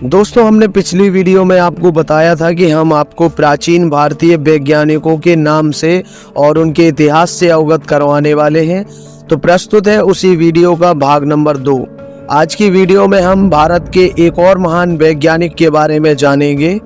दोस्तों, हमने पिछली वीडियो में आपको बताया था कि हम आपको प्राचीन भारतीय वैज्ञानिकों के नाम से और उनके इतिहास से अवगत करवाने वाले हैं। तो प्रस्तुत है उसी वीडियो का भाग नंबर 2। आज की वीडियो में हम भारत के एक और महान वैज्ञानिक के बारे में जानेंगे।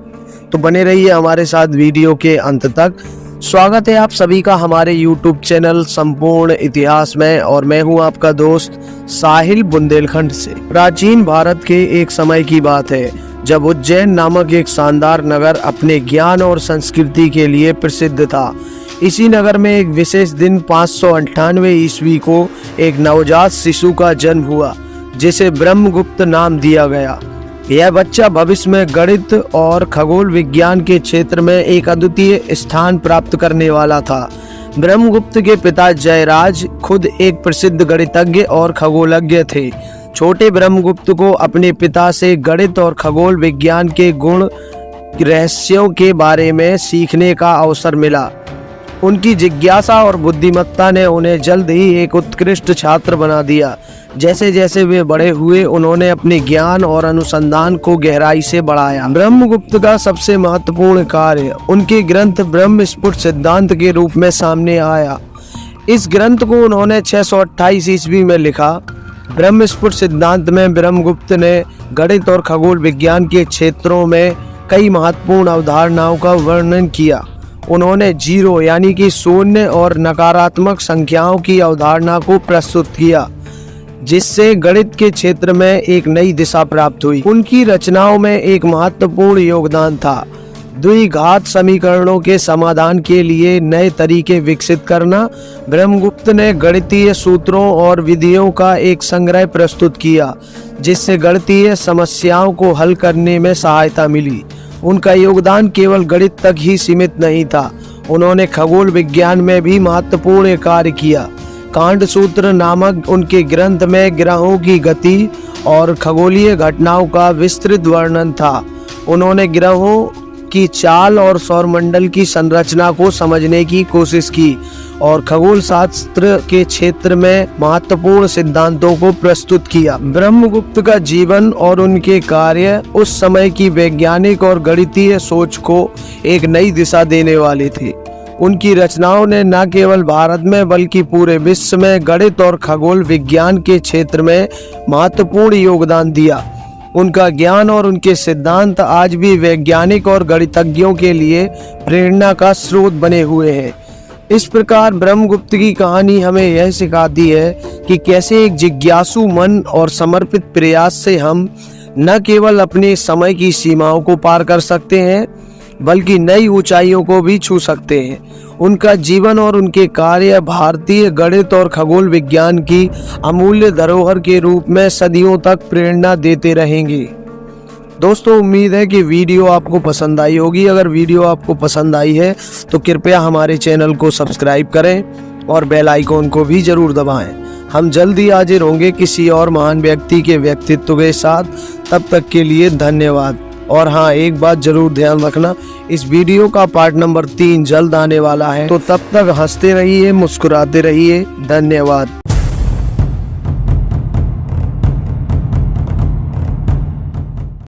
तो बने रहिए हमारे साथ वीडियो के अंत तक। स्वागत है आप सभी का हमारे YouTube चैनल संपूर्ण इतिहास में, और मैं हूं आपका दोस्त साहिल बुंदेलखंड से। प्राचीन भारत के एक समय की बात है जब उज्जैन नामक एक शानदार नगर अपने ज्ञान और संस्कृति के लिए प्रसिद्ध था। इसी नगर में एक विशेष दिन 598 ईस्वी को एक नवजात शिशु का जन्म हुआ जिसे ब्रह्मगुप्त नाम दिया गया। यह बच्चा भविष्य में गणित और खगोल विज्ञान के क्षेत्र में एक अद्वितीय स्थान प्राप्त करने वाला था। ब्रह्मगुप्त के पिता जयराज खुद एक प्रसिद्ध गणितज्ञ और खगोलज्ञ थे। छोटे ब्रह्मगुप्त को अपने पिता से गणित और खगोल विज्ञान के गुण रहस्यों के बारे में सीखने का अवसर मिला। उनकी जिज्ञासा और बुद्धिमत्ता ने उन्हें जल्द ही एक उत्कृष्ट छात्र बना दिया। जैसे जैसे वे बड़े हुए, उन्होंने अपने ज्ञान और अनुसंधान को गहराई से बढ़ाया। ब्रह्मगुप्त का सबसे महत्वपूर्ण कार्य उनके ग्रंथ ब्रह्मस्फुट सिद्धांत के रूप में सामने आया। इस ग्रंथ को उन्होंने 628 ईस्वी में लिखा। ब्रह्मस्फुट सिद्धांत में ब्रह्मगुप्त ने गणित और खगोल विज्ञान के क्षेत्रों में कई महत्वपूर्ण अवधारणाओं का वर्णन किया। उन्होंने जीरो यानी कि शून्य और नकारात्मक संख्याओं की अवधारणा को प्रस्तुत किया, जिससे गणित के क्षेत्र में एक नई दिशा प्राप्त हुई। उनकी रचनाओं में एक महत्वपूर्ण योगदान था द्विघात समीकरणों के समाधान के लिए नए तरीके विकसित करना। ब्रह्मगुप्त ने गणितीय सूत्रों और विधियों का एक संग्रह प्रस्तुत किया, जिससे गणितीय समस्याओं को हल करने में सहायता मिली। उनका योगदान केवल गणित तक ही सीमित नहीं था, उन्होंने खगोल विज्ञान में भी महत्वपूर्ण कार्य किया। कांड सूत्र नामक उनके ग्रंथ में ग्रहों की गति और खगोलीय घटनाओं का विस्तृत वर्णन था। उन्होंने ग्रहों की चाल और सौरमंडल की संरचना को समझने की कोशिश की और खगोल शास्त्र के क्षेत्र में महत्वपूर्ण सिद्धांतों को प्रस्तुत किया। ब्रह्मगुप्त का जीवन और उनके कार्य उस समय की वैज्ञानिक और गणितीय सोच को एक नई दिशा देने वाले थे। उनकी रचनाओं ने न केवल भारत में बल्कि पूरे विश्व में गणित और खगोल विज्ञान के क्षेत्र में महत्वपूर्ण योगदान दिया। उनका ज्ञान और उनके सिद्धांत आज भी वैज्ञानिक और गणितज्ञों के लिए प्रेरणा का स्रोत बने हुए हैं। इस प्रकार ब्रह्मगुप्त की कहानी हमें यह सिखाती है कि कैसे एक जिज्ञासु मन और समर्पित प्रयास से हम न केवल अपने समय की सीमाओं को पार कर सकते हैं बल्कि नई ऊंचाइयों को भी छू सकते हैं। उनका जीवन और उनके कार्य भारतीय गणित और खगोल विज्ञान की अमूल्य धरोहर के रूप में सदियों तक प्रेरणा देते रहेंगे। दोस्तों, उम्मीद है कि वीडियो आपको पसंद आई होगी। अगर वीडियो आपको पसंद आई है तो कृपया हमारे चैनल को सब्सक्राइब करें और बेल आइकॉन को भी जरूर दबाएं। हम जल्दी हाजिर होंगे किसी और महान व्यक्ति के व्यक्तित्व के साथ। तब तक के लिए धन्यवाद। और हाँ, एक बात जरूर ध्यान रखना, इस वीडियो का पार्ट नंबर 3 जल्द आने वाला है। तो तब तक हंसते रहिए, मुस्कुराते रहिए। धन्यवाद।